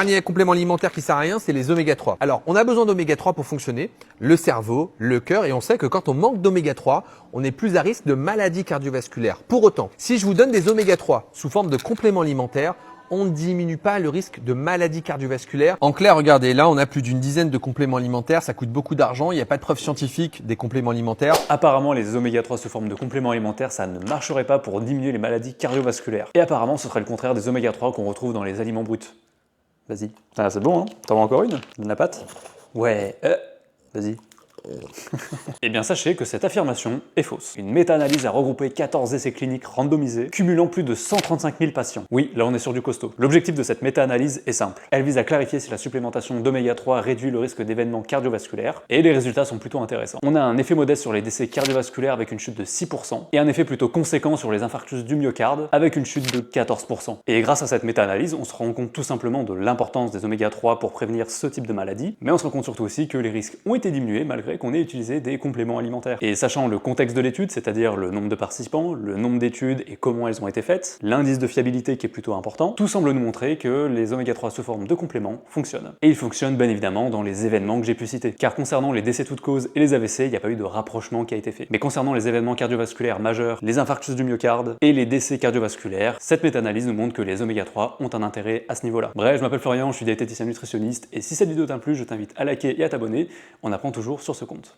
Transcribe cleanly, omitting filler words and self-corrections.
Dernier complément alimentaire qui sert à rien, c'est les oméga 3. Alors, on a besoin d'oméga 3 pour fonctionner, le cerveau, le cœur, et on sait que quand on manque d'oméga 3, on est plus à risque de maladies cardiovasculaires. Pour autant, si je vous donne des oméga 3 sous forme de compléments alimentaires, on ne diminue pas le risque de maladies cardiovasculaires. En clair, regardez, là, on a plus d'une dizaine de compléments alimentaires. Ça coûte beaucoup d'argent. Il n'y a pas de preuve scientifique des compléments alimentaires. Apparemment, les oméga 3 sous forme de compléments alimentaires, ça ne marcherait pas pour diminuer les maladies cardiovasculaires. Et apparemment, ce serait le contraire des oméga 3 qu'on retrouve dans les aliments bruts. Vas-y. Ah, c'est bon, hein? T'en veux encore une? Donne la pâte? Ouais. Vas-y. Eh bien sachez que cette affirmation est fausse. Une méta-analyse a regroupé 14 essais cliniques randomisés, cumulant plus de 135 000 patients. Oui, là on est sur du costaud. L'objectif de cette méta-analyse est simple. Elle vise à clarifier si la supplémentation d'oméga 3 réduit le risque d'événements cardiovasculaires, et les résultats sont plutôt intéressants. On a un effet modeste sur les décès cardiovasculaires avec une chute de 6%, et un effet plutôt conséquent sur les infarctus du myocarde avec une chute de 14%. Et grâce à cette méta-analyse, on se rend compte tout simplement de l'importance des oméga 3 pour prévenir ce type de maladie, mais on se rend compte surtout aussi que les risques ont été diminués malgré qu'on ait utilisé des compléments alimentaires. Et sachant le contexte de l'étude, c'est-à-dire le nombre de participants, le nombre d'études et comment elles ont été faites, l'indice de fiabilité qui est plutôt important, tout semble nous montrer que les oméga 3 sous forme de compléments fonctionnent. Et ils fonctionnent bien évidemment dans les événements que j'ai pu citer. Car concernant les décès toutes causes et les AVC, il n'y a pas eu de rapprochement qui a été fait. Mais concernant les événements cardiovasculaires majeurs, les infarctus du myocarde et les décès cardiovasculaires, cette méta-analyse nous montre que les oméga 3 ont un intérêt à ce niveau-là. Bref, je m'appelle Florian, je suis diététicien nutritionniste, et si cette vidéo t'a plu, je t'invite à liker et à t'abonner, on apprend toujours sur ce compte.